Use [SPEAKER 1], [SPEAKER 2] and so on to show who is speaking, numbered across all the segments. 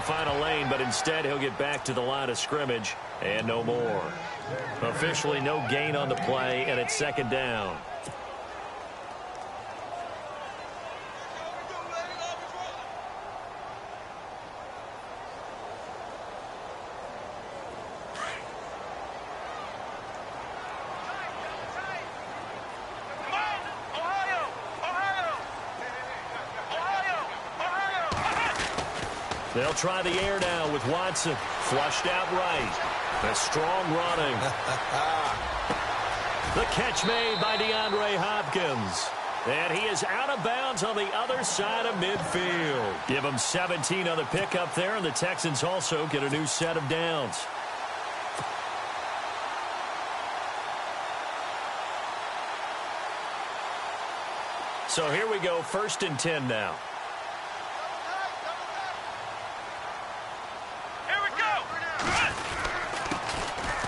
[SPEAKER 1] find a lane, but instead he'll get back to the line of scrimmage and no more. Officially no gain on the play, and it's second down. They'll try the air now with Watson. Flushed out right. A strong running. The catch made by DeAndre Hopkins. And he is out of bounds on the other side of midfield. Give him 17 on the pickup there, and the Texans also get a new set of downs. So here we go, 1st and 10 now.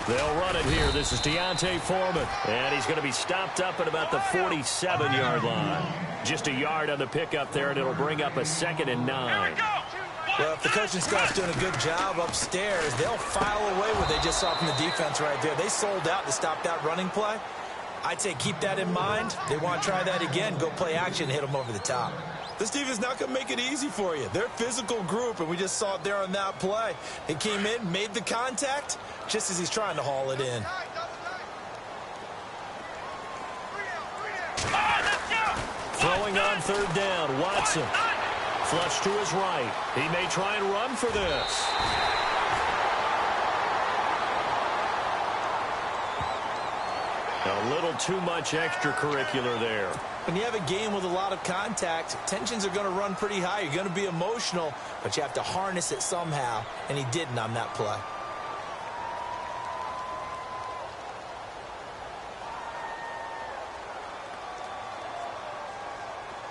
[SPEAKER 1] They'll run it here. This is Deontay Foreman. And he's going to be stopped up at about the 47-yard line. Just a yard on the pickup there, and it'll bring up a 2nd and 9.
[SPEAKER 2] Well, if the coaching staff's doing a good job upstairs, they'll file away what they just saw from the defense right there. They sold out to stop that running play. I'd say keep that in mind. They want to try that again. Go play action and hit them over the top. This defense not going to make it easy for you. They're a physical group, and we just saw it there on that play. They came in, made the contact, just as he's trying to haul it in.
[SPEAKER 1] Throwing on 3rd down, Watson. Flush to his right. He may try and run for this. A little too much extracurricular there.
[SPEAKER 2] When you have a game with a lot of contact, tensions are going to run pretty high. You're going to be emotional, but you have to harness it somehow, and he didn't on that play.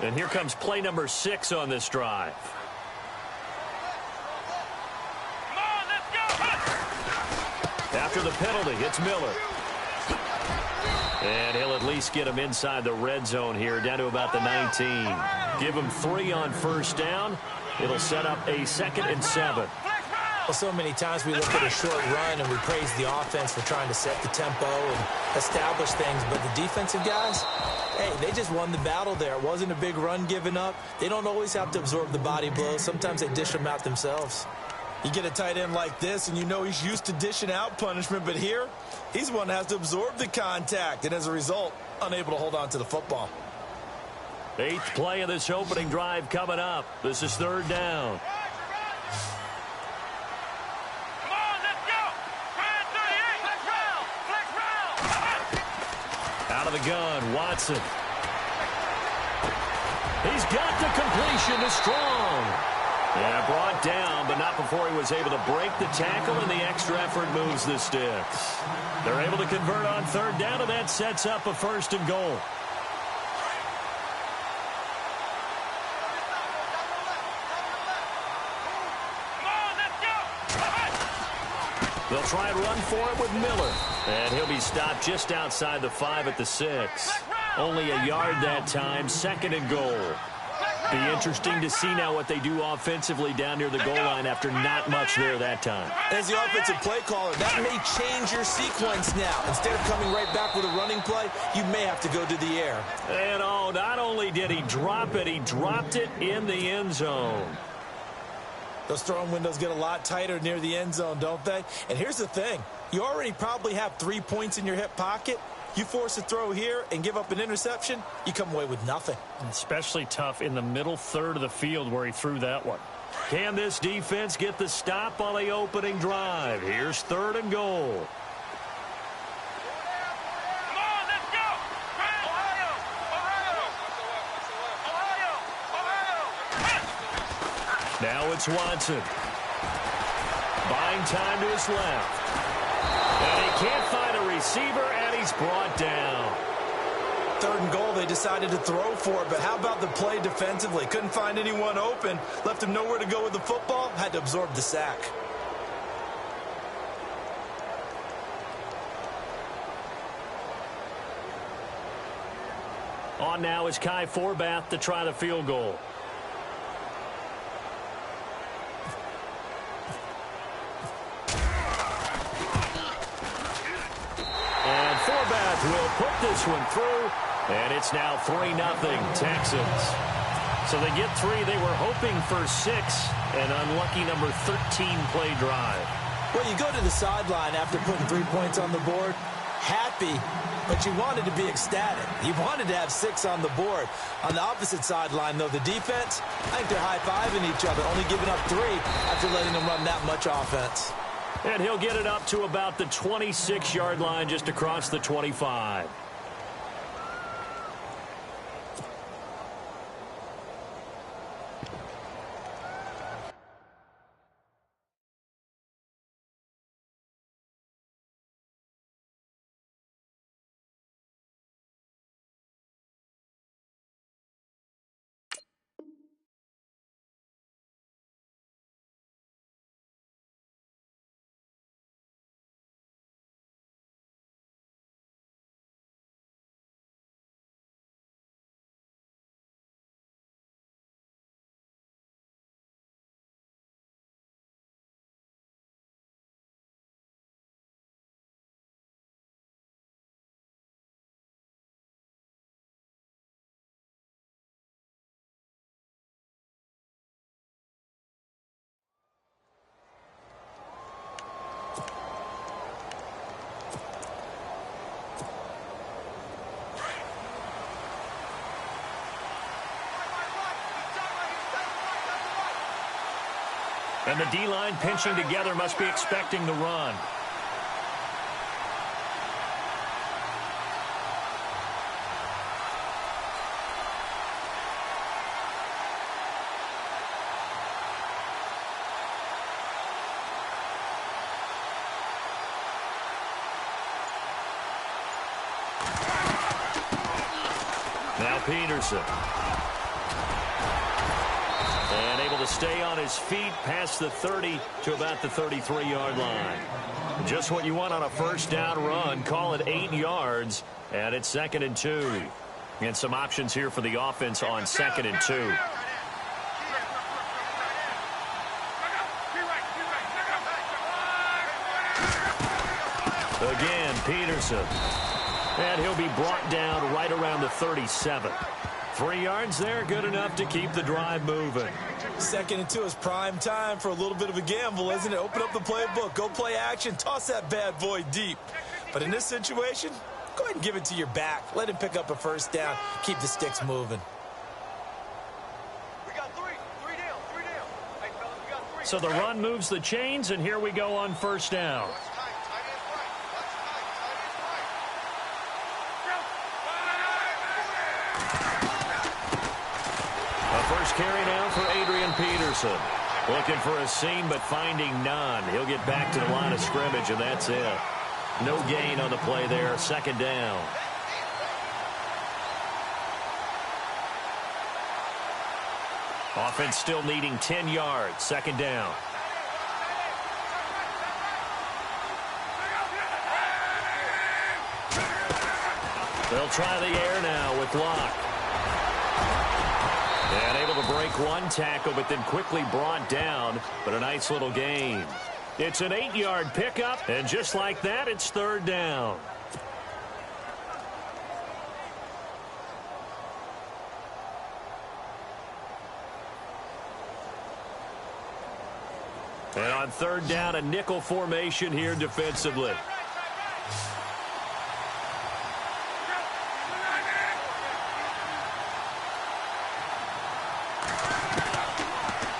[SPEAKER 1] And here comes play number 6 on this drive.
[SPEAKER 3] Come on, let's go!
[SPEAKER 1] After the penalty, it's Miller. And he'll at least get him inside the red zone here, down to about the 19. Give him 3 on 1st down. It'll set up a 2nd and 7.
[SPEAKER 2] Well, so many times we look at a short run and we praise the offense for trying to set the tempo and establish things, but the defensive guys, hey, they just won the battle there. It wasn't a big run given up. They don't always have to absorb the body blows. Sometimes they dish them out themselves. You get a tight end like this, and you know he's used to dishing out punishment, but here, he's the one that has to absorb the contact, and as a result, unable to hold on to the football.
[SPEAKER 1] 8th play of this opening drive coming up. This is 3rd down.
[SPEAKER 3] Come on, let's go! Try 38! Flex round!
[SPEAKER 1] Out of the gun, Watson. He's got the completion to Strong. Yeah, brought down, but not before he was able to break the tackle, and the extra effort moves the sticks. They're able to convert on 3rd down, and that sets up a 1st and goal. They'll try and run for it with Miller. And he'll be stopped just outside the 5 at the 6. Only a yard that time, 2nd and goal. Be interesting to see now what they do offensively down near the goal line after not much there that time.
[SPEAKER 2] As the offensive play caller, that may change your sequence now. Instead of coming right back with a running play, you may have to go to the air.
[SPEAKER 1] And oh, not only did he drop it, he dropped it in the end zone.
[SPEAKER 2] Those throwing windows get a lot tighter near the end zone, don't they? And here's the thing. You already probably have 3 points in your hip pocket. You force a throw here and give up an interception, you come away with nothing.
[SPEAKER 4] Especially tough in the middle 3rd of the field where he threw that one.
[SPEAKER 1] Can this defense get the stop on the opening drive? Here's 3rd and goal.
[SPEAKER 3] Come on, let's go! Ohio!
[SPEAKER 1] Now it's Watson. Buying time to his left. And he can't find a receiver, and he's brought down.
[SPEAKER 2] 3rd and goal, they decided to throw for it, but how about the play defensively? Couldn't find anyone open, left him nowhere to go with the football, had to absorb the sack.
[SPEAKER 1] On now is Kai Forbath to try the field goal. Smith will put this one through, and it's now 3-0 Texans. So they get 3. They were hoping for 6, an unlucky number 13 play drive.
[SPEAKER 2] Well, you go to the sideline after putting 3 points on the board, happy, but you wanted to be ecstatic. You wanted to have 6 on the board. On the opposite sideline, though, the defense, I think they're high-fiving each other, only giving up 3 after letting them run that much offense.
[SPEAKER 1] And he'll get it up to about the 26-yard line, just across the 25. And the D-line pinching together must be expecting the run. Now Peterson. And able to stay on his feet past the 30 to about the 33-yard line. Just what you want on a first down run. Call it 8 yards, and it's 2nd and 2. And some options here for the offense on 2nd and 2. Again, Peterson. And he'll be brought down right around the 37. 3 yards there, good enough to keep the drive moving.
[SPEAKER 2] 2nd and 2 is prime time for a little bit of a gamble, isn't it? Open up the playbook, go play action, toss that bad boy deep. But in this situation, go ahead and give it to your back. Let him pick up a first down, keep the sticks moving.
[SPEAKER 3] We got 3 down. Hey, fellas, we got 3.
[SPEAKER 1] So the run moves the chains, and here we go on first down. First carry now for Adrian Peterson. Looking for a seam, but finding none. He'll get back to the line of scrimmage, and that's it. No gain on the play there. 2nd down. Offense still needing 10 yards. 2nd down. They'll try the air now with Locke. And able to break one tackle, but then quickly brought down. But a nice little gain. It's an 8-yard pickup, and just like that, it's 3rd down. And on 3rd down, a nickel formation here defensively.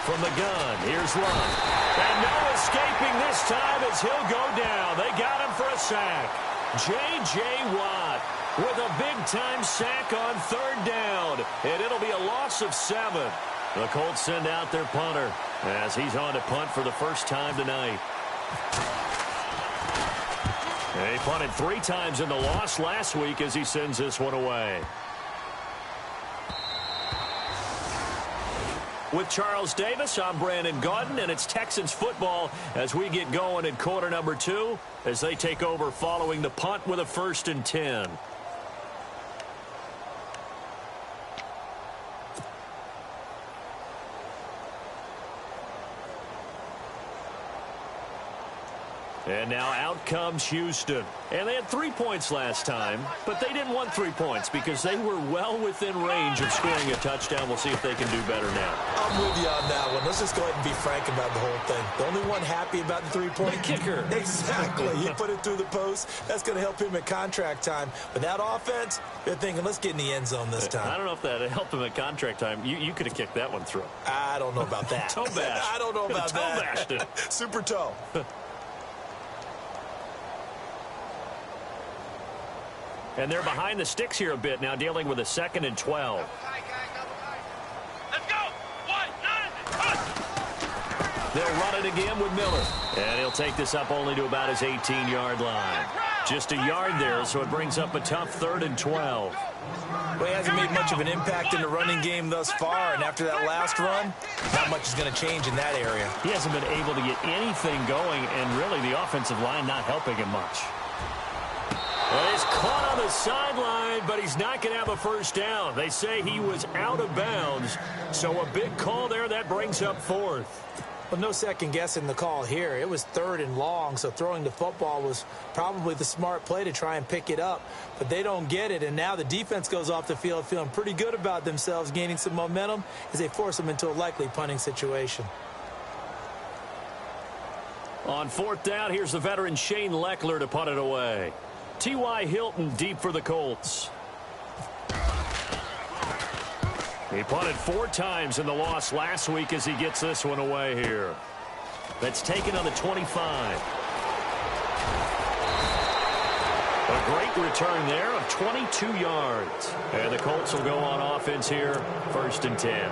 [SPEAKER 1] From the gun, here's Love. And no escaping this time as he'll go down. They got him for a sack. J.J. Watt with a big-time sack on 3rd down. And it'll be a loss of 7. The Colts send out their punter as he's on to punt for the first time tonight. He punted 3 times in the loss last week as he sends this one away. With Charles Davis, I'm Brandon Gaudin, and it's Texans football as we get going in quarter number 2 as they take over following the punt with a 1st and 10. And now out comes Houston. And they had 3 points last time, but they didn't want 3 points because they were well within range of scoring a touchdown. We'll see if they can do better now.
[SPEAKER 2] I'm with you on that one. Let's just go ahead and be frank about the whole thing. The only one happy about the three-point
[SPEAKER 1] the kicker.
[SPEAKER 2] Exactly. He put it through the post. That's going to help him at contract time. But that offense, they're thinking, let's get in the end zone this time.
[SPEAKER 1] I don't know if that helped him at contract time. You could have kicked that one through.
[SPEAKER 2] I don't know about that.
[SPEAKER 1] Toe bash.
[SPEAKER 2] I don't know about
[SPEAKER 1] toe
[SPEAKER 2] that.
[SPEAKER 1] Bashed it.
[SPEAKER 2] Super toe.
[SPEAKER 1] And they're behind the sticks here a bit now, dealing with a 2nd and 12.
[SPEAKER 3] Let's go. 1, 9,
[SPEAKER 1] They'll run it again with Miller. And he'll take this up only to about his 18-yard line. Just a yard there, so it brings up a tough 3rd and 12.
[SPEAKER 2] Well, he hasn't made much of an impact in the running game thus far, and after that last run, not much is going to change in that area.
[SPEAKER 4] He hasn't been able to get anything going, and really the offensive line not helping him much.
[SPEAKER 1] Well, he's caught on the sideline, but he's not going to have a first down. They say he was out of bounds, so a big call there. That brings up 4th.
[SPEAKER 2] Well, no second guessing the call here. It was 3rd and long, so throwing the football was probably the smart play to try and pick it up. But they don't get it, and now the defense goes off the field feeling pretty good about themselves, gaining some momentum as they force them into a likely punting situation.
[SPEAKER 1] On 4th down, here's the veteran Shane Leckler to punt it away. T.Y. Hilton deep for the Colts. He punted 4 times in the loss last week as he gets this one away here. That's taken on the 25. A great return there of 22 yards. And the Colts will go on offense here, 1st and 10.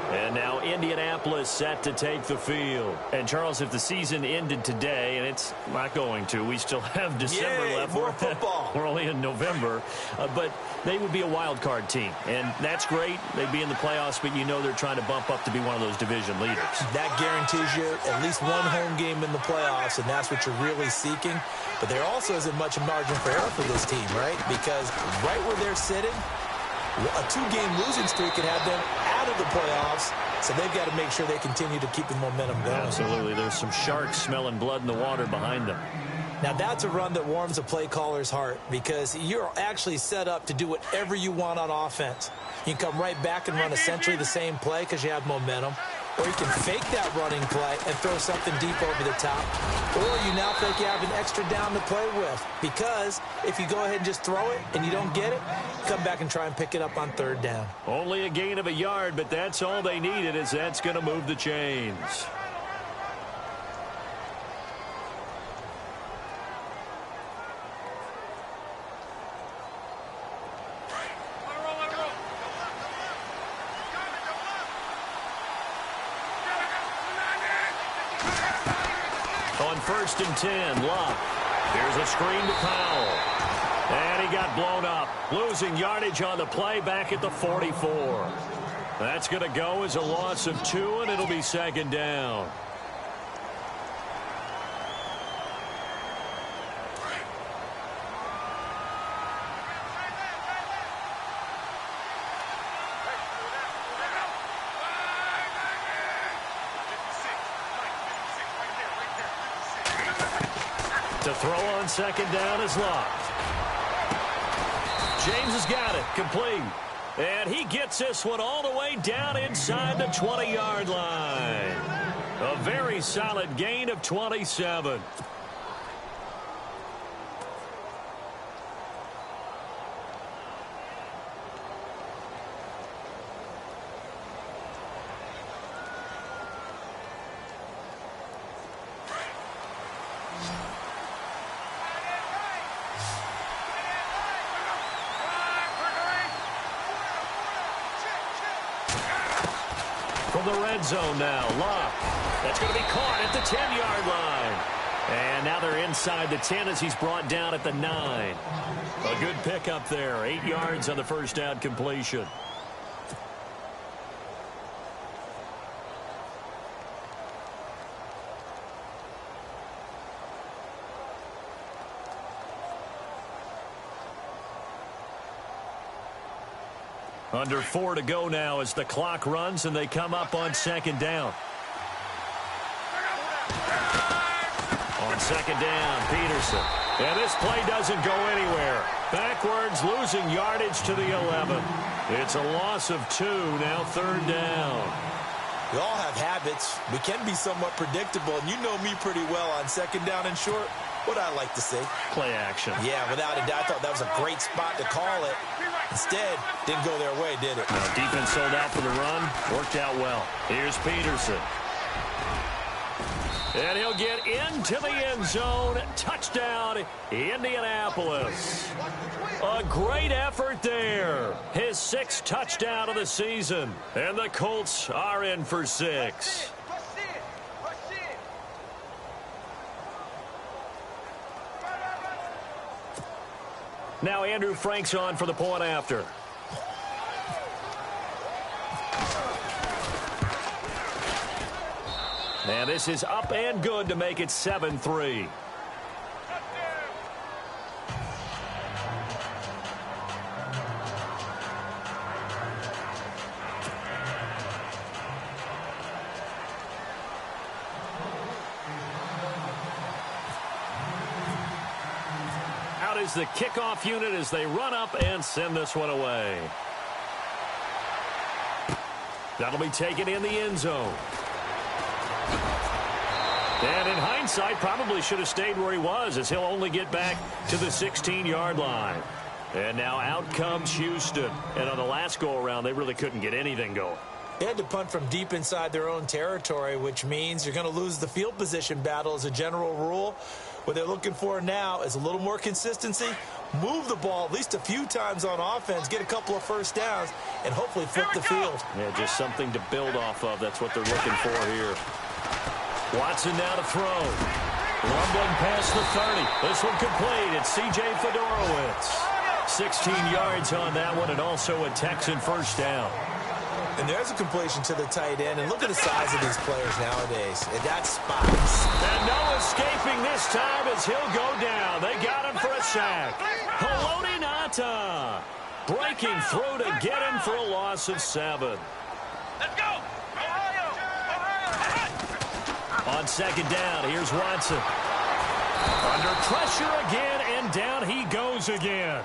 [SPEAKER 1] And now Indianapolis set to take the field.
[SPEAKER 4] And, Charles, if the season ended today, and it's not going to, we still have December left.
[SPEAKER 2] More football.
[SPEAKER 4] We're only in November. But they would be a wild card team. And that's great. They'd be in the playoffs, but you know they're trying to bump up to be one of those division leaders.
[SPEAKER 2] That guarantees you at least one home game in the playoffs, and that's what you're really seeking. But there also isn't much margin for error for this team, right? Because right where they're sitting, a 2-game losing streak could have them out of the playoffs, so they've got to make sure they continue to keep the momentum going.
[SPEAKER 4] Absolutely. There's some sharks smelling blood in the water behind them.
[SPEAKER 2] Now, that's a run that warms a play caller's heart because you're actually set up to do whatever you want on offense. You can come right back and run essentially the same play because you have momentum, or you can fake that running play and throw something deep over the top, or you now think you have an extra down to play with because if you go ahead and just throw it and you don't get it, come back and try and pick it up on 3rd down.
[SPEAKER 1] Only a gain of a yard, but that's all they needed as that's going to move the chains. On 1st and 10, Luck. Here's a screen to Powell. And he got blown up. Losing yardage on the play back at the 44. That's going to go as a loss of 2, and it'll be 2nd down. To throw on 2nd down is locked. James has got it. Complete. And he gets this one all the way down inside the 20-yard line. A very solid gain of 27. From the red zone now, Luck. That's going to be caught at the 10-yard line. And now they're inside the 10 as he's brought down at the 9. A good pickup there. 8 yards on the first down completion. Under 4 to go now as the clock runs and they come up on 2nd down. On second down, Peterson. And this play doesn't go anywhere. Backwards, losing yardage to the 11. It's a loss of 2, now third down.
[SPEAKER 2] We all have habits. We can be somewhat predictable, and you know me pretty well on second down and short. What I like to say?
[SPEAKER 1] Play action.
[SPEAKER 2] Yeah, without a doubt, I thought that was a great spot to call it. Instead, didn't go their way, did it?
[SPEAKER 1] No, defense sold out for the run. Worked out well. Here's Peterson. And he'll get into the end zone. Touchdown, Indianapolis. A great effort there. His 6th touchdown of the season. And the Colts are in for 6. Now Andrew Frank's on for the point after. And this is up and good to make it 7-3. Out is the kickoff unit as they run up and send this one away. That'll be taken in the end zone. And in hindsight, probably should have stayed where he was, as he'll only get back to the 16-yard line. And now out comes Houston. And on the last go-around, they really couldn't get anything going.
[SPEAKER 2] They had to punt from deep inside their own territory, which means you're going to lose the field position battle as a general rule. What they're looking for now is a little more consistency, move the ball at least a few times on offense, get a couple of first downs, and hopefully flip the field.
[SPEAKER 1] Yeah, just something to build off of. That's what they're looking for here. Watson now to throw. Rumbling past the 30. This one complete. It's C.J. Fedorowicz. 16 yards on that one, and also a Texan first down.
[SPEAKER 2] And there's a completion to the tight end. And look at the size of these players nowadays. And that's spies.
[SPEAKER 1] And no escaping this time as he'll go down. They got him for a sack. Haloti Ngata breaking through to get him for a loss of 7.
[SPEAKER 3] Let's go! Ohio!
[SPEAKER 1] On second down, here's Watson. Under pressure again, and down he goes again.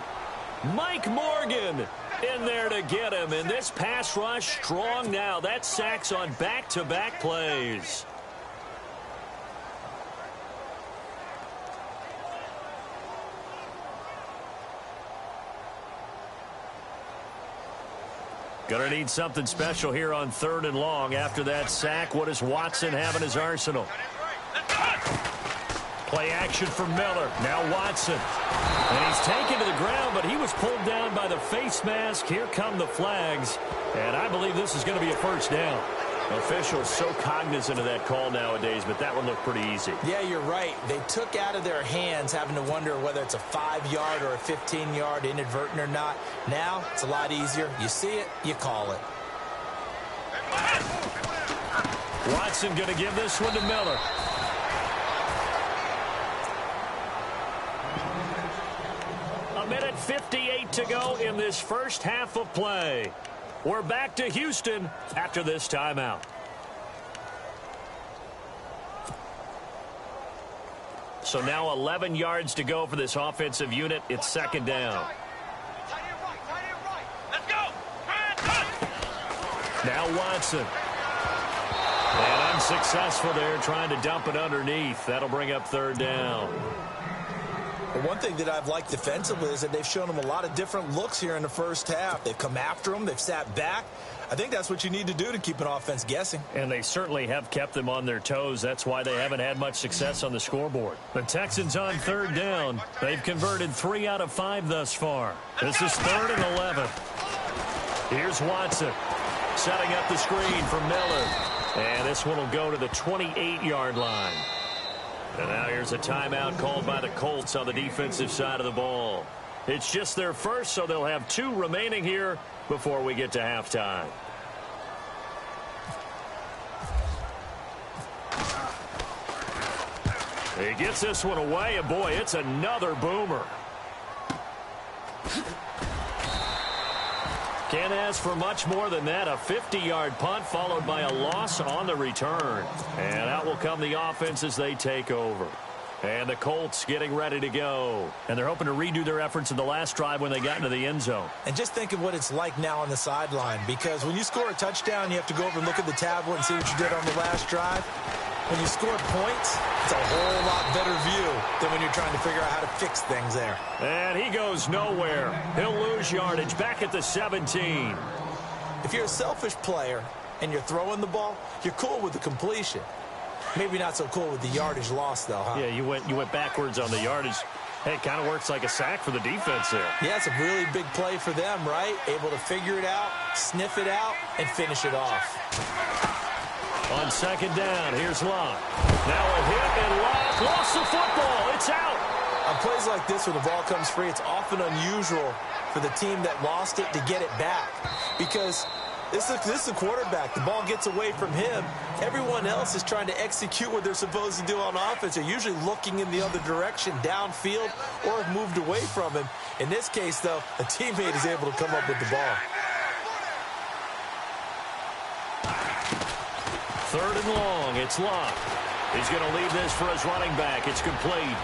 [SPEAKER 1] Mike Morgan in there to get him, and this pass rush strong now. That's sacks on back-to-back plays. Gonna need something special here on 3rd and long. After that sack, what does Watson have in his arsenal? Play action for Miller. Now Watson. And he's taken to the ground, but he was pulled down by the face mask. Here come the flags. And I believe this is going to be a first down. Officials so cognizant of that call nowadays, but that one looked pretty easy.
[SPEAKER 2] Yeah, you're right. They took out of their hands having to wonder whether it's a 5-yard or a 15-yard inadvertent or not. Now, it's a lot easier. You see it, you call it.
[SPEAKER 1] Watson going to give this one to Miller. A minute 58 to go in this first half of play. We're back to Houston after this timeout. So now 11 yards to go for this offensive unit. It's second down.
[SPEAKER 3] Let's go!
[SPEAKER 1] Now Watson. And unsuccessful there, trying to dump it underneath. That'll bring up 3rd down.
[SPEAKER 2] But one thing that I've liked defensively is that they've shown them a lot of different looks here in the first half. They've come after them. They've sat back. I think that's what you need to do to keep an offense guessing.
[SPEAKER 1] And they certainly have kept them on their toes. That's why they haven't had much success on the scoreboard. The Texans on 3rd down. They've converted 3 out of 5 thus far. This is 3rd and 11. Here's Watson setting up the screen for Miller. And this one will go to the 28-yard line. And now here's a timeout called by the Colts on the defensive side of the ball. It's just their first, so they'll have 2 remaining here before we get to halftime. He gets this one away, and boy, it's another boomer. Can't ask for much more than that. A 50-yard punt followed by a loss on the return. And out will come the offense as they take over. And the Colts getting ready to go. And they're hoping to redo their efforts in the last drive when they got into the end zone.
[SPEAKER 2] And just think of what it's like now on the sideline, because when you score a touchdown, you have to go over and look at the tablet and see what you did on the last drive. When you score points, it's a whole lot better view than when you're trying to figure out how to fix things there.
[SPEAKER 1] And he goes nowhere. He'll lose yardage back at the 17.
[SPEAKER 2] If you're a selfish player and you're throwing the ball, you're cool with the completion. Maybe not so cool with the yardage loss, though, huh?
[SPEAKER 1] Yeah, you went backwards on the yardage. Hey, it kind of works like a sack for the defense there.
[SPEAKER 2] Yeah, it's a really big play for them, right? Able to figure it out, sniff it out, and finish it off.
[SPEAKER 1] On second down, here's Locke. Now a hit, and Locke lost the football. It's out.
[SPEAKER 2] On plays like this where the ball comes free, it's often unusual for the team that lost it to get it back, because this is the quarterback. The ball gets away from him. Everyone else is trying to execute what they're supposed to do on offense. They're usually looking in the other direction, downfield, or have moved away from him. In this case, though, a teammate is able to come up with the ball.
[SPEAKER 1] Third and long, it's Locke. He's going to leave this for his running back. It's complete.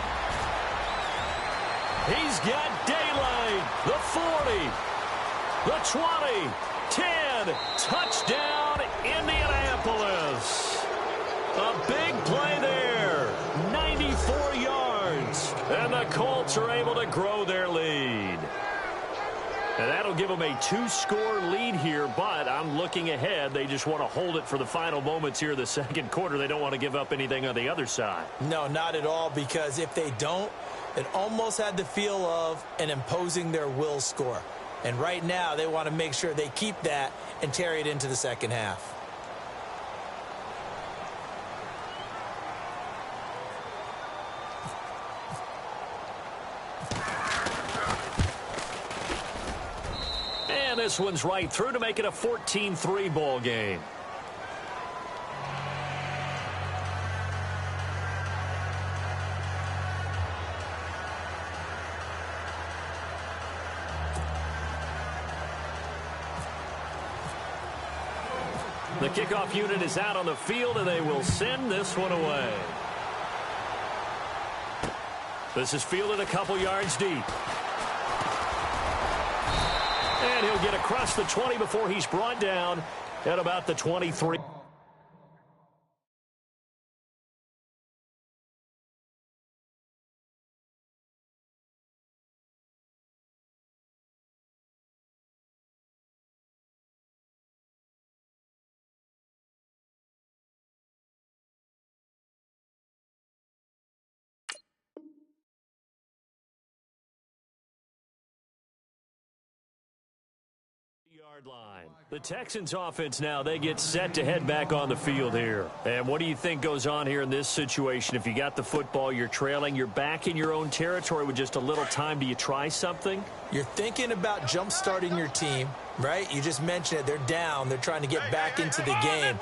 [SPEAKER 1] He's got daylight. The 40, the 20, 10, touchdown, Indianapolis. A big play there, 94 yards, and the Colts are able to grow their lead. And that'll give them a 2-score lead here, but I'm looking ahead. They just want to hold it for the final moments here in the second quarter. They don't want to give up anything on the other side.
[SPEAKER 2] No, not at all, because if they don't, it almost had the feel of an imposing their will score. And right now, they want to make sure they keep that and carry it into the second half.
[SPEAKER 1] And this one's right through to make it a 14-3 ball game. The kickoff unit is out on the field, and they will send this one away. This is fielded a couple yards deep. And he'll get across the 20 before he's brought down at about the 23. Line. The Texans offense now, they get set to head back on the field here. And what do you think goes on here in this situation? If you got the football, you're trailing, you're back in your own territory with just a little time. Do you try something?
[SPEAKER 2] You're thinking about jump-starting your team, right? You just mentioned it. They're down. They're trying to get back into the game.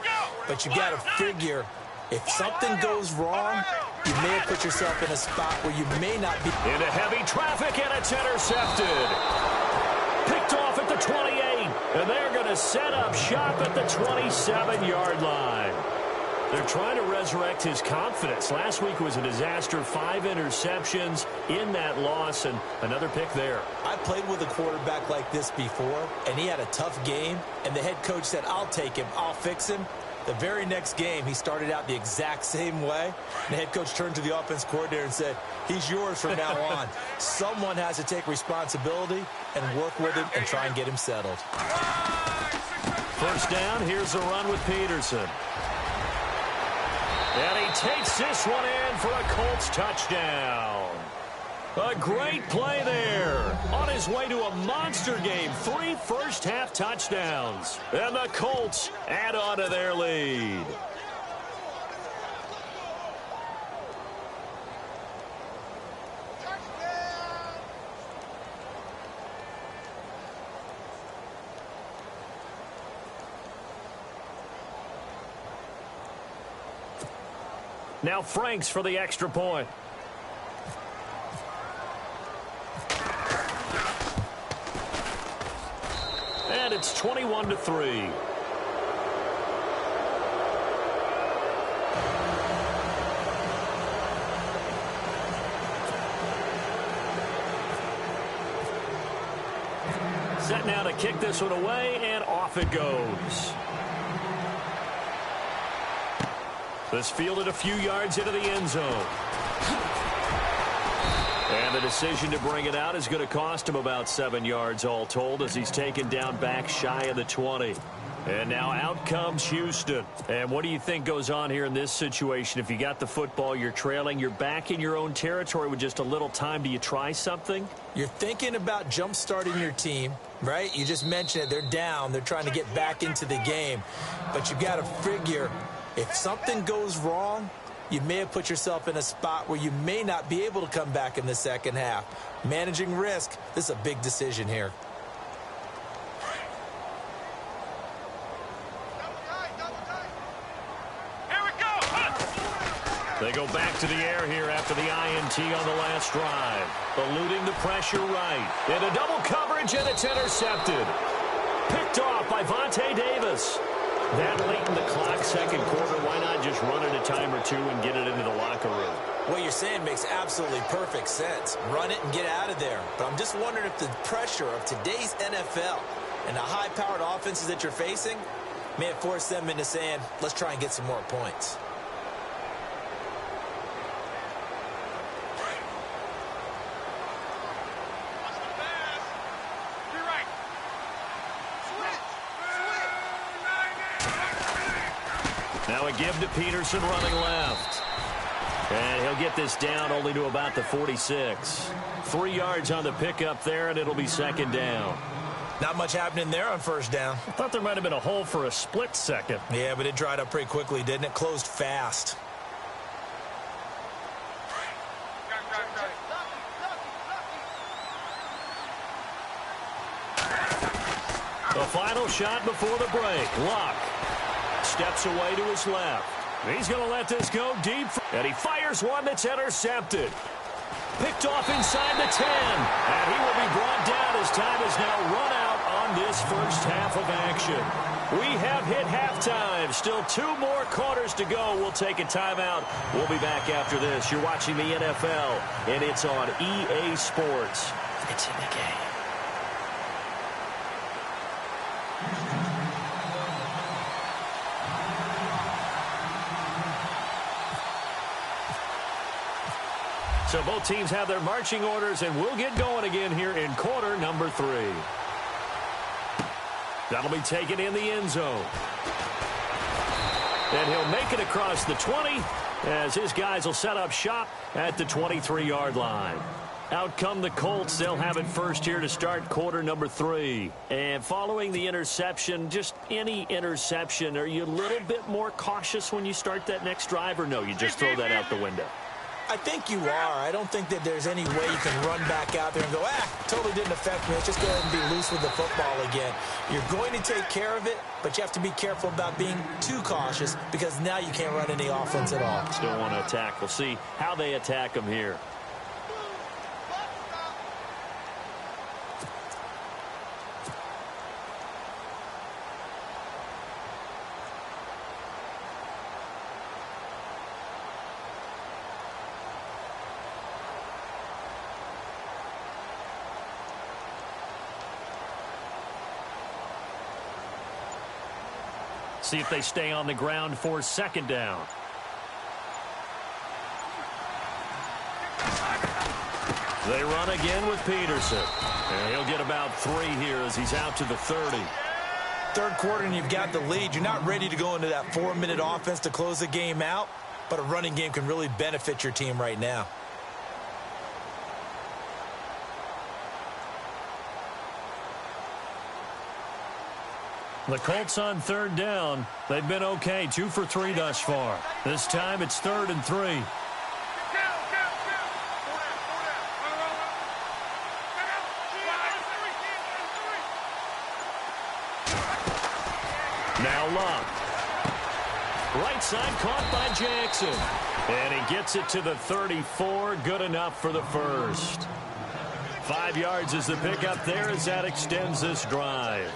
[SPEAKER 2] But you got to figure, if something goes wrong, you may have put yourself in a spot where you may not be.
[SPEAKER 1] Into heavy traffic, and it's intercepted. Picked off at the 28. And they're going to set up shop at the 27-yard line. They're trying to resurrect his confidence. Last week was a disaster. 5 interceptions in that loss, and another pick there.
[SPEAKER 2] I played with a quarterback like this before, and he had a tough game, and the head coach said, I'll take him, I'll fix him. The very next game, he started out the exact same way. The head coach turned to the offense coordinator and said, he's yours from now on. Someone has to take responsibility and work with him and try and get him settled.
[SPEAKER 1] First down, here's a run with Peterson. And he takes this one in for a Colts touchdown. A great play there. On his way to a monster game. 3 first-half touchdowns. And the Colts add on to their lead. Now Franks for the extra point. And it's 21-3. Set now to kick this one away, and off it goes. This fielded a few yards into the end zone. And the decision to bring it out is going to cost him about 7 yards all told as he's taken down back shy of the 20. And now out comes Houston. And what do you think goes on here in this situation? If you got the football, you're trailing, you're back in your own territory with just a little time. Do you try something?
[SPEAKER 2] You're thinking about jump-starting your team, right? You just mentioned it. They're down. They're trying to get back into the game. But you got to figure if something goes wrong, you may have put yourself in a spot where you may not be able to come back in the second half. Managing risk, this is a big decision here.
[SPEAKER 1] They go back to the air here after the INT on the last drive. Eluding the pressure right. Into double coverage, and it's intercepted. Picked off by Vontae Davis. That late in the clock, second quarter, why not just run it a time or two and get it into the locker room?
[SPEAKER 2] What you're saying makes absolutely perfect sense. Run it and get out of there. But I'm just wondering if the pressure of today's NFL and the high-powered offenses that you're facing may have forced them into saying, let's try and get some more points.
[SPEAKER 1] Now a give to Peterson running left. And he'll get this down only to about the 46. 3 yards on the pickup there, and it'll be second down.
[SPEAKER 2] Not much happening there on first down.
[SPEAKER 1] I thought there might have been a hole for a split second.
[SPEAKER 2] Yeah, but it dried up pretty quickly, didn't it? Closed fast.
[SPEAKER 1] The final shot before the break. Luck steps away to his left. He's going to let this go deep. And he fires one that's intercepted. Picked off inside the 10. And he will be brought down as time is now run out on this first half of action. We have hit halftime. Still 2 more quarters to go. We'll take a timeout. We'll be back after this. You're watching the NFL, and it's on EA Sports. It's in the game. So both teams have their marching orders, and we'll get going again here in quarter number 3. That'll be taken in the end zone. And he'll make it across the 20 as his guys will set up shop at the 23-yard line. Out come the Colts. They'll have it first here to start quarter number 3. And following the interception, just any interception, are you a little bit more cautious when you start that next drive, or no, you just throw that out the window?
[SPEAKER 2] I think you are. I don't think that there's any way you can run back out there and go, totally didn't affect me. Let's just go ahead and be loose with the football again. You're going to take care of it, but you have to be careful about being too cautious because now you can't run any offense at all.
[SPEAKER 1] Still want to attack. We'll see how they attack them here. See if they stay on the ground for second down. They run again with Peterson. And he'll get about 3 here as he's out to the 30.
[SPEAKER 2] Third quarter and you've got the lead. You're not ready to go into that 4-minute offense to close the game out, but a running game can really benefit your team right now.
[SPEAKER 1] The Colts on third down. They've been okay, 2 for 3 thus far. This time it's 3rd and 3. Now Luck. Right side caught by Jackson. And he gets it to the 34. Good enough for the first. 5 yards is the pickup there as that extends this drive.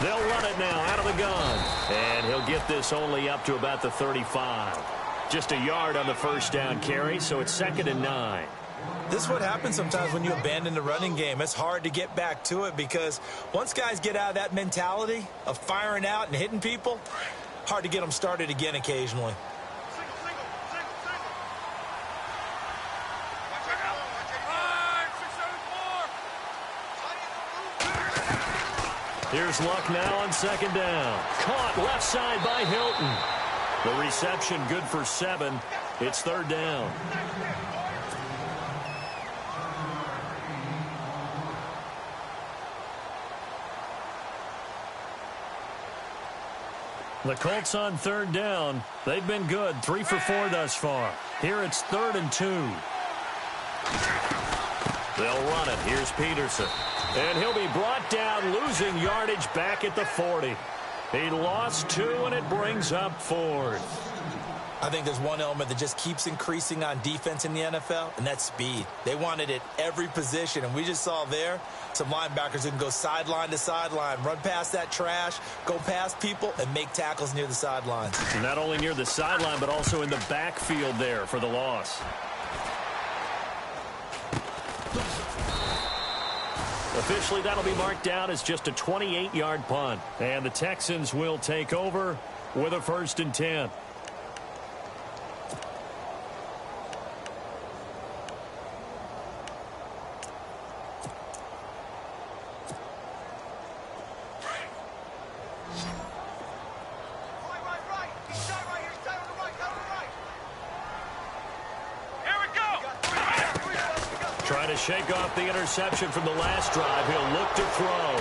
[SPEAKER 1] They'll run it now out of the gun. And he'll get this only up to about the 35. Just a yard on the first down carry, so it's 2nd and 9.
[SPEAKER 2] This is what happens sometimes when you abandon the running game. It's hard to get back to it because once guys get out of that mentality of firing out and hitting people, hard to get them started again occasionally.
[SPEAKER 1] Here's Luck now on 2nd down. Caught left side by Hilton. The reception good for 7. It's 3rd down. The Colts on 3rd down. They've been good. 3 for 4 thus far. Here it's 3rd and 2. They'll run it. Here's Peterson. And he'll be brought down, losing yardage back at the 40. He lost 2, and it brings up 4th.
[SPEAKER 2] I think there's one element that just keeps increasing on defense in the NFL, and that's speed. They want it at every position, and we just saw there some linebackers who can go sideline to sideline, run past that trash, go past people, and make tackles near the sidelines.
[SPEAKER 1] And not only near the sideline, but also in the backfield there for the loss. Officially, that'll be marked down as just a 28-yard punt. And the Texans will take over with a 1st and 10. Trying to shake off the interception from the last drive. He'll look to throw.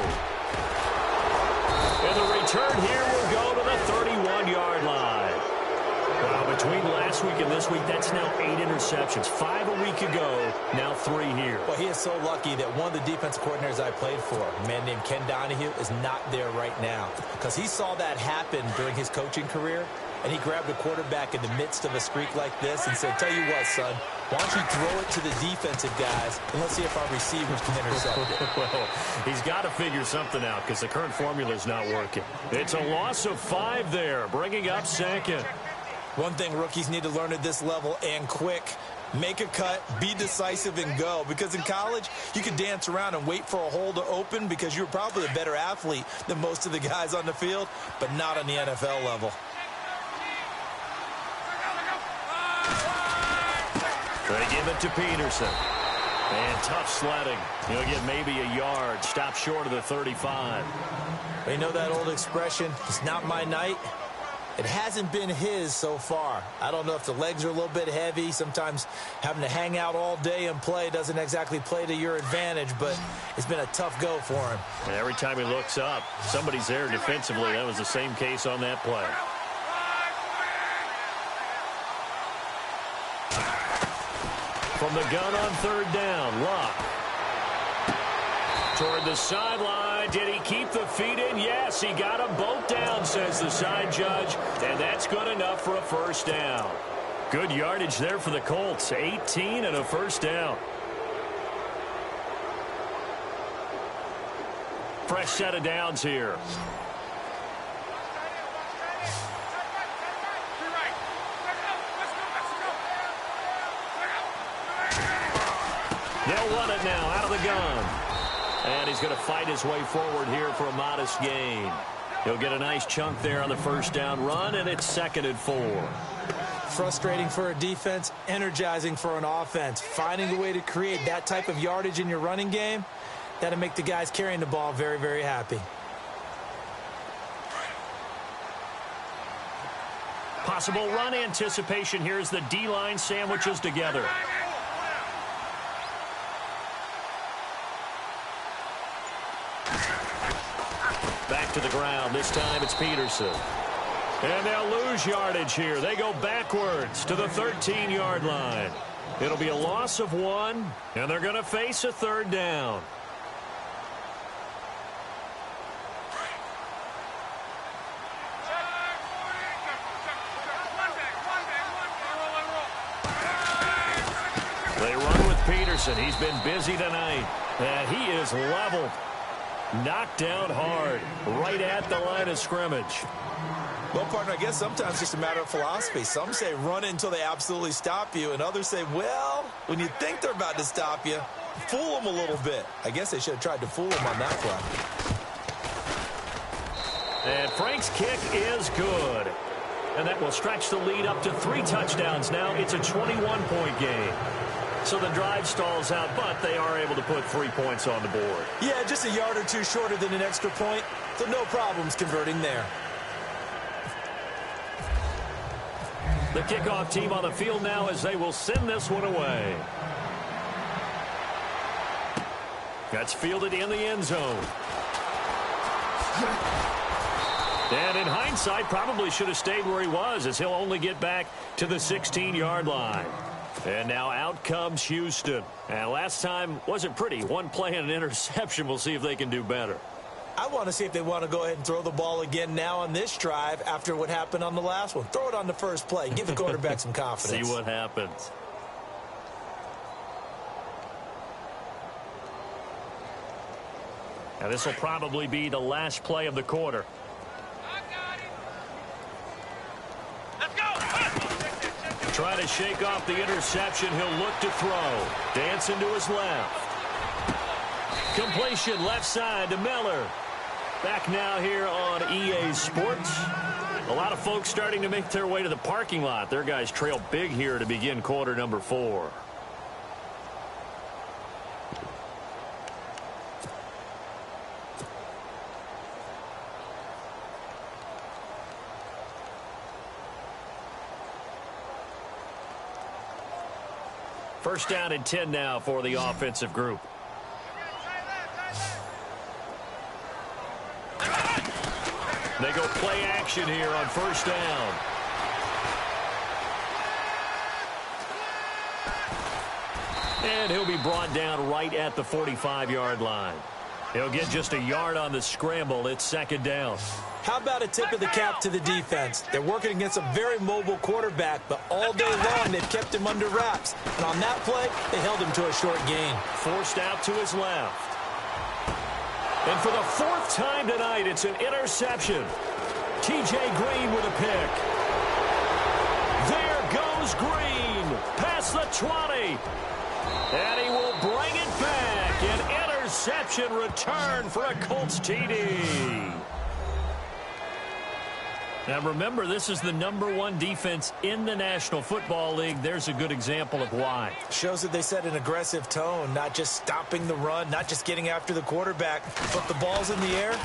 [SPEAKER 1] And the return here will go to the 31-yard line. Wow, between last week and this week, that's now 8 interceptions. 5 a week ago, now 3 here.
[SPEAKER 2] Well, he is so lucky that one of the defense coordinators I played for, a man named Ken Donahue, is not there right now. Because he saw that happen during his coaching career, and he grabbed a quarterback in the midst of a streak like this and said, tell you what, son, why don't you throw it to the defensive guys, and let's see if our receivers can intercept it.
[SPEAKER 1] Well, he's got to figure something out because the current formula is not working. It's a loss of 5 there, bringing up 2nd.
[SPEAKER 2] One thing rookies need to learn at this level, and quick, make a cut, be decisive, and go. Because in college, you could dance around and wait for a hole to open because you're probably a better athlete than most of the guys on the field, but not on the NFL level.
[SPEAKER 1] They give it to Peterson. And tough sledding. He'll get maybe a yard. Stop short of the 35.
[SPEAKER 2] You know that old expression, it's not my night? It hasn't been his so far. I don't know if the legs are a little bit heavy. Sometimes having to hang out all day and play doesn't exactly play to your advantage, but it's been a tough go for him.
[SPEAKER 1] And every time he looks up, somebody's there defensively. That was the same case on that play. From the gun on 3rd down, Luck. Toward the sideline. Did he keep the feet in? Yes, he got them both down, says the side judge. And that's good enough for a 1st down. Good yardage there for the Colts. 18 and a 1st down. Fresh set of downs here. They'll run it now out of the gun. And he's going to fight his way forward here for a modest gain. He'll get a nice chunk there on the 1st down run, and it's 2nd and 4.
[SPEAKER 2] Frustrating for a defense, energizing for an offense. Finding a way to create that type of yardage in your running game, that'll make the guys carrying the ball very, very happy.
[SPEAKER 1] Possible run anticipation. Here's the D-line sandwiches together. Back to the ground. This time it's Peterson. And they'll lose yardage here. They go backwards to the 13-yard line. It'll be a loss of 1, and they're going to face a 3rd down. They run with Peterson. He's been busy tonight, and he is leveled. Knocked down hard, right at the line of scrimmage.
[SPEAKER 2] Well, partner, I guess sometimes it's just a matter of philosophy. Some say run it until they absolutely stop you, and others say, well, when you think they're about to stop you, fool them a little bit. I guess they should have tried to fool them on that play.
[SPEAKER 1] And Frank's kick is good. And that will stretch the lead up to 3 touchdowns now. It's a 21-point game. So the drive stalls out, but they are able to put 3 points on the board.
[SPEAKER 2] Yeah, just a yard or two shorter than an extra point, so no problems converting there.
[SPEAKER 1] The kickoff team on the field now as they will send this one away. That's fielded in the end zone. And in hindsight, probably should have stayed where he was, as he'll only get back to the 16-yard line. And now out comes Houston. And last time wasn't pretty. One play and an interception. We'll see if they can do better.
[SPEAKER 2] I want to see if they want to go ahead and throw the ball again now on this drive after what happened on the last one. Throw it on the first play. Give the quarterback some confidence.
[SPEAKER 1] See what happens. Now this will probably be the last play of the quarter. Trying to shake off the interception. He'll look to throw. Dancing to his left. Completion left side to Miller. Back now here on EA Sports. A lot of folks starting to make their way to the parking lot. Their guys trail big here to begin quarter number 4. First down and 10 now for the offensive group. They go play action here on first down. And he'll be brought down right at the 45-yard line. He'll get just a yard on the scramble. It's second down.
[SPEAKER 2] How about a tip of the cap to the defense? They're working against a very mobile quarterback, but all day long they've kept him under wraps. And on that play, they held him to a short gain.
[SPEAKER 1] Forced out to his left. And for the 4th time tonight, it's an interception. T.J. Green with a pick. There goes Green. Past the 20. And he will bring it back. An interception return for a Colts TD. Now remember, this is the #1 defense in the National Football League. There's a good example of why.
[SPEAKER 2] Shows that they set an aggressive tone, not just stopping the run, not just getting after the quarterback, but the ball's in the air.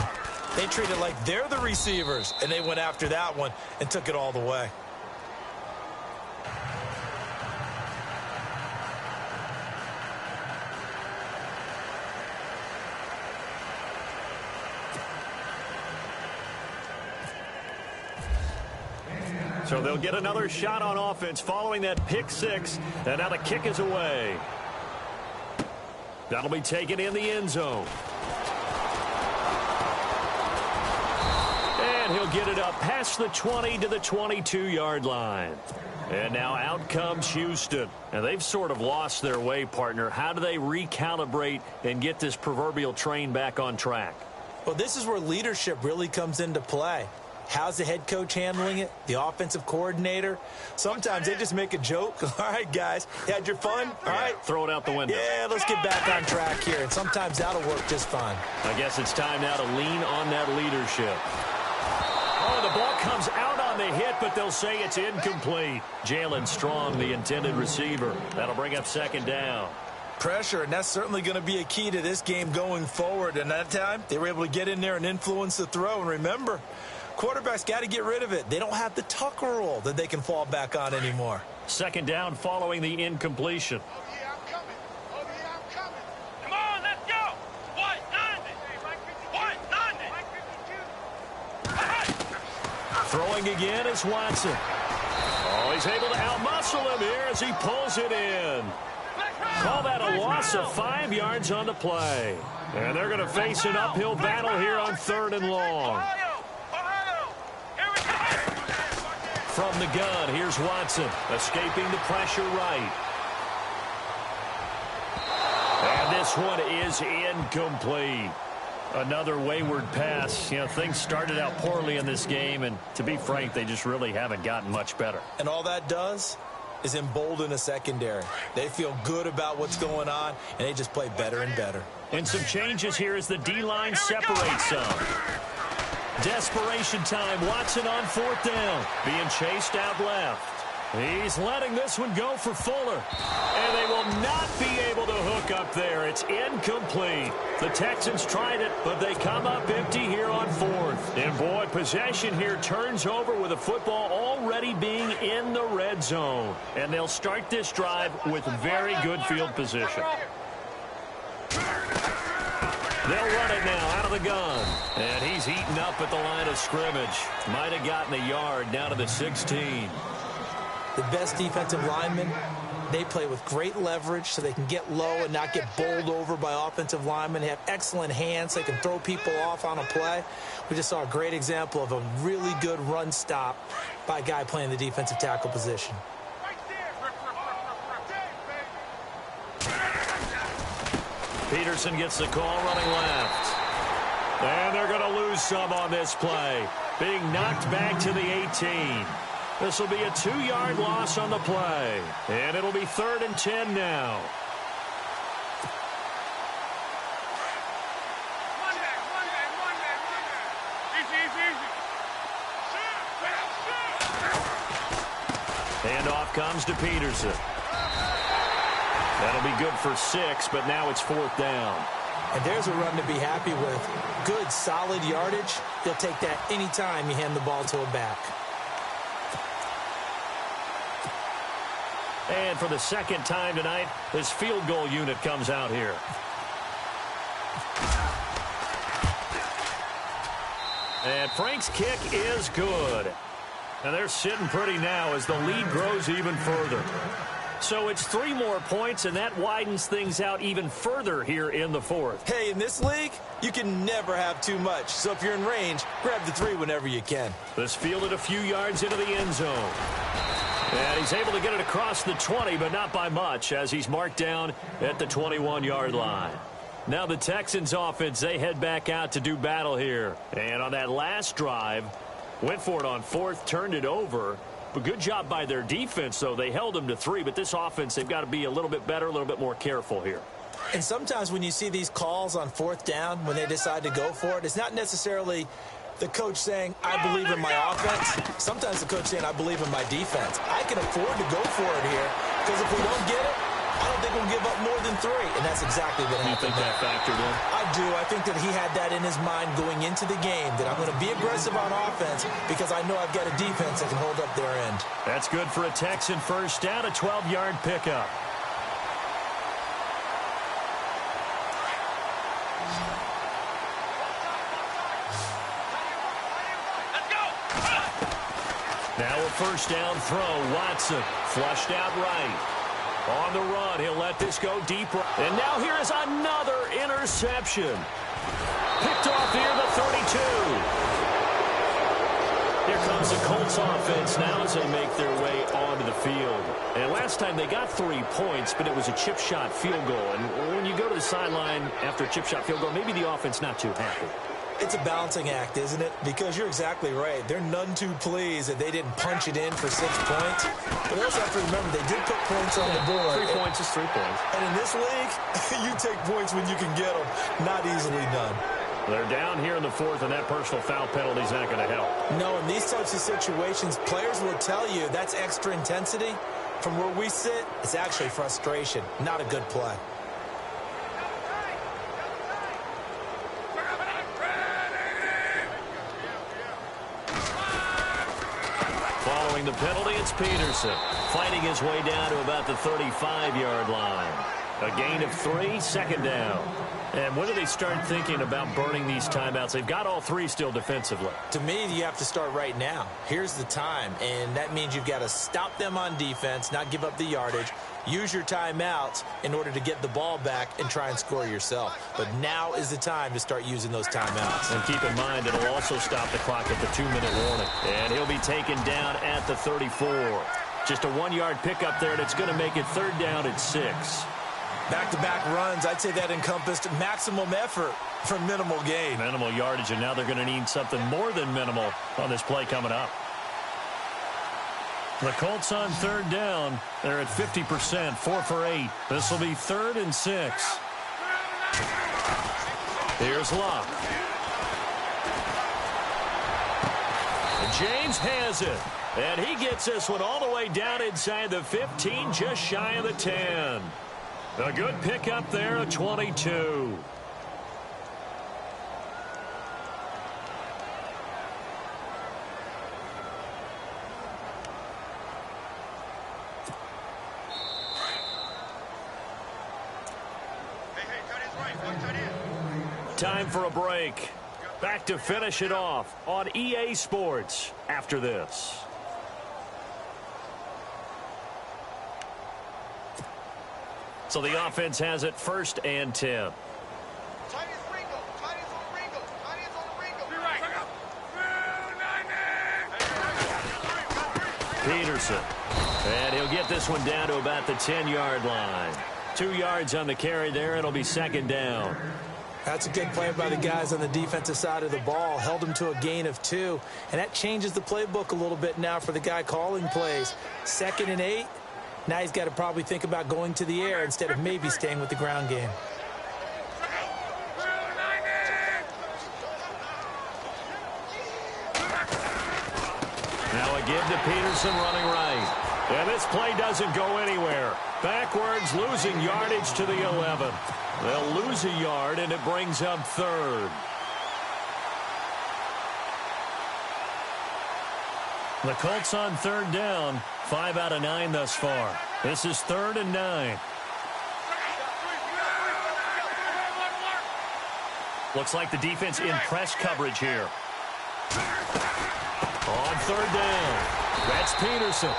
[SPEAKER 2] They treat it like they're the receivers, and they went after that one and took it all the way.
[SPEAKER 1] So they'll get another shot on offense following that pick 6. And now the kick is away. That'll be taken in the end zone. And he'll get it up past the 20 to the 22-yard line. And now out comes Houston. And they've sort of lost their way, partner. How do they recalibrate and get this proverbial train back on track?
[SPEAKER 2] Well, this is where leadership really comes into play. How's the head coach handling it? The offensive coordinator? Sometimes they just make a joke. All right, guys, you had your fun? All right.
[SPEAKER 1] Throw it out the window.
[SPEAKER 2] Yeah, let's get back on track here. And sometimes that'll work just fine.
[SPEAKER 1] I guess it's time now to lean on that leadership. Oh, the ball comes out on the hit, but they'll say it's incomplete. Jalen Strong, the intended receiver. That'll bring up second down.
[SPEAKER 2] Pressure, and that's certainly going to be a key to this game going forward. And that time, they were able to get in there and influence the throw. And remember, quarterbacks got to get rid of it. They don't have the Tucker rule that they can fall back on anymore.
[SPEAKER 1] Second down following the incompletion.
[SPEAKER 3] Oh, yeah, I'm coming. Oh, yeah, I'm coming. Come on, let's go. White, 90. White, 90.
[SPEAKER 1] Throwing again is Watson. Oh, he's able to outmuscle him here as he pulls it in. Call that a loss of 5 yards on the play. And they're going to face an uphill battle here on 3rd and long. From the gun, here's Watson, escaping the pressure right. And this one is incomplete.
[SPEAKER 4] Another wayward pass. You know, things started out poorly in this game, and to be frank, they just really haven't gotten much better.
[SPEAKER 2] And all that does is embolden a secondary. They feel good about what's going on, and they just play better and better.
[SPEAKER 4] And some changes here as the D-line separates some. Desperation time. Watson on 4th down. Being chased out left. He's letting this one go for Fuller. And they will not be able to hook up there. It's incomplete. The Texans tried it, but they come up empty here on 4th. And boy, possession here turns over with the football already being in the red zone. And they'll start this drive with very good field position. They'll run it now out of the gun. And he's eaten up at the line of scrimmage. Might have gotten a yard down to the 16.
[SPEAKER 2] The best defensive linemen, they play with great leverage so they can get low and not get bowled over by offensive linemen. They have excellent hands. They can throw people off on a play. We just saw a great example of a really good run stop by a guy playing the defensive tackle position.
[SPEAKER 4] Peterson gets the call running left. And they're going to lose some on this play. Being knocked back to the 18. This will be a 2-yard loss on the play. And it'll be 3rd and 10 now. Handoff comes to Peterson. That'll be good for 6, but now it's 4th down.
[SPEAKER 2] And there's a run to be happy with. Good, solid yardage. They'll take that anytime you hand the ball to a back.
[SPEAKER 4] And for the second time tonight, this field goal unit comes out here. And Frank's kick is good. And they're sitting pretty now as the lead grows even further. So it's 3 more points, and that widens things out even further here in the 4th.
[SPEAKER 2] Hey, in this league, you can never have too much. So if you're in range, grab the 3 whenever you can.
[SPEAKER 4] This fielded a few yards into the end zone. And he's able to get it across the 20, but not by much, as he's marked down at the 21-yard line. Now the Texans offense, they head back out to do battle here. And on that last drive, went for it on 4th, turned it over. But good job by their defense, though. They held them to 3, but this offense, they've got to be a little bit better, a little bit more careful here.
[SPEAKER 2] And sometimes when you see these calls on 4th down, when they decide to go for it, it's not necessarily the coach saying, I believe in my offense. Sometimes the coach saying, I believe in my defense. I can afford to go for it here, because if we don't get it, I don't think we'll give up more than 3. And that's exactly what happened.
[SPEAKER 4] You think that factored in?
[SPEAKER 2] I do. I think that he had that in his mind going into the game, that I'm going to be aggressive on offense because I know I've got a defense that can hold up their end.
[SPEAKER 4] That's good for a Texan first down, a 12-yard pickup. Now a first down throw. Watson flushed out right. On the run, he'll let this go deep. And now here is another interception. Picked off here, the 32. Here comes the Colts offense now as they make their way onto the field. And last time they got 3 points, but it was a chip shot field goal. And when you go to the sideline after a chip shot field goal, maybe the offense not too happy.
[SPEAKER 2] It's a balancing act, isn't it? Because you're exactly right. They're none too pleased that they didn't punch it in for 6 points. But they also have to remember they did put points on the board.
[SPEAKER 4] 3 points is 3 points.
[SPEAKER 2] And in this league, you take points when you can get them. Not easily done.
[SPEAKER 4] They're down here in the 4th, and that personal foul penalty is not going to help.
[SPEAKER 2] No, in these types of situations, players will tell you that's extra intensity. From where we sit, it's actually frustration. Not a good play.
[SPEAKER 4] Following the penalty, it's Peterson fighting his way down to about the 35-yard line. A gain of 3, second down. And when do they start thinking about burning these timeouts? They've got all 3 still defensively.
[SPEAKER 2] To me, you have to start right now. Here's the time, and that means you've got to stop them on defense, not give up the yardage, use your timeouts in order to get the ball back and try and score yourself. But now is the time to start using those timeouts.
[SPEAKER 4] And keep in mind, it'll also stop the clock at the 2-minute warning. And he'll be taken down at the 34. Just a 1-yard pickup there, and it's going to make it 3rd down and 6.
[SPEAKER 2] Back-to-back runs, I'd say that encompassed maximum effort for minimal gain.
[SPEAKER 1] Minimal yardage, and now they're going to need something more than minimal on this play coming up. The Colts on third down. They're at 50%, 4 for 8. This will be 3rd and 6. Here's Love. And James has it. And he gets this one all the way down inside the 15, just shy of the 10. A good pickup there at 22. Time for a break. Back to finish it off on EA Sports after this. So the offense has it 1st and 10. Peterson. And he'll get this one down to about the 10-yard line. 2 yards on the carry there. It'll be 2nd down.
[SPEAKER 2] That's a good play by the guys on the defensive side of the ball. Held him to a gain of 2. And that changes the playbook a little bit now for the guy calling plays. 2nd and 8. Now he's got to probably think about going to the air instead of maybe staying with the ground game.
[SPEAKER 1] Now a give to Peterson running right. And this play doesn't go anywhere. Backwards, losing yardage to the 11. They'll lose a yard, and it brings up 3rd. The Colts on 3rd down, 5 out of 9 thus far. This is 3rd and 9. Looks like the defense in press coverage here. On 3rd down, that's Peterson.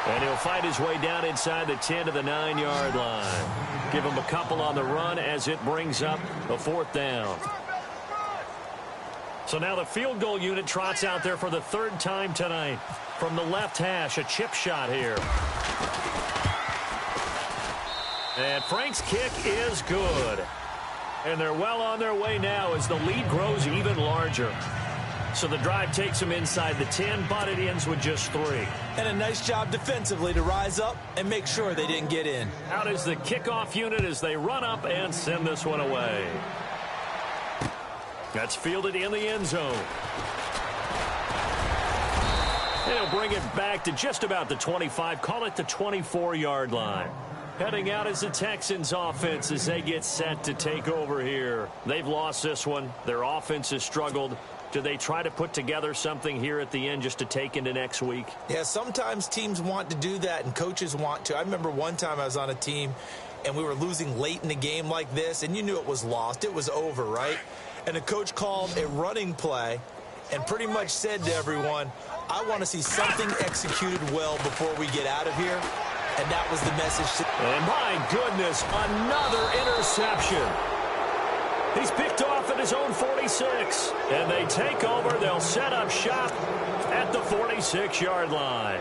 [SPEAKER 1] And he'll fight his way down inside the 10 to the 9-yard line. Give him a couple on the run as it brings up a 4th down. So now the field goal unit trots out there for the 3rd time tonight. From the left hash, a chip shot here. And Frank's kick is good. And they're well on their way now as the lead grows even larger. So the drive takes them inside the 10, but it ends with just 3.
[SPEAKER 2] And a nice job defensively to rise up and make sure they didn't get in.
[SPEAKER 1] Out is the kickoff unit as they run up and send this one away. That's fielded in the end zone. They'll bring it back to just about the 25, call it the 24-yard line. Heading out is the Texans offense as they get set to take over here. They've lost this one. Their offense has struggled. Do they try to put together something here at the end just to take into next week?
[SPEAKER 2] Yeah, sometimes teams want to do that and coaches want to. I remember one time I was on a team and we were losing late in the game like this, and you knew it was lost. It was over, right? And the coach called a running play and pretty much said to everyone, I want to see something executed well before we get out of here. And that was the message.
[SPEAKER 1] And my goodness, another interception. He's picked off at his own 46. And they take over. They'll set up shop at the 46-yard line.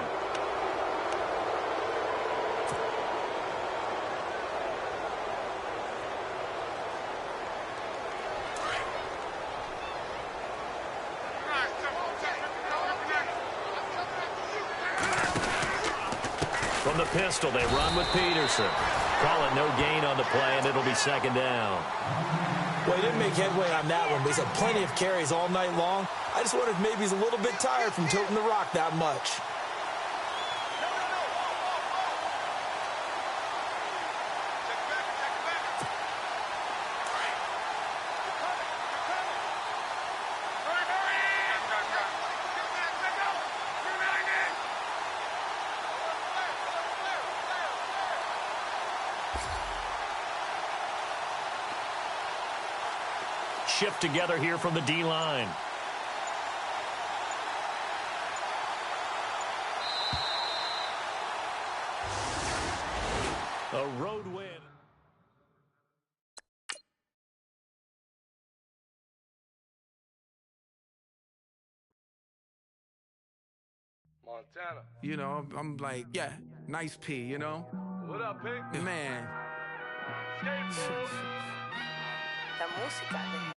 [SPEAKER 1] From the pistol, they run with Peterson. Call it no gain on the play, and it'll be 2nd down.
[SPEAKER 2] Well, he didn't make headway on that one, but he's had plenty of carries all night long. I just wonder if maybe he's a little bit tired from toting the rock that much.
[SPEAKER 1] Shift together here from the D-line. A road win.
[SPEAKER 5] Montana. You know, I'm like, yeah, nice P, you know?
[SPEAKER 3] What up, Pink?
[SPEAKER 5] Man, La música de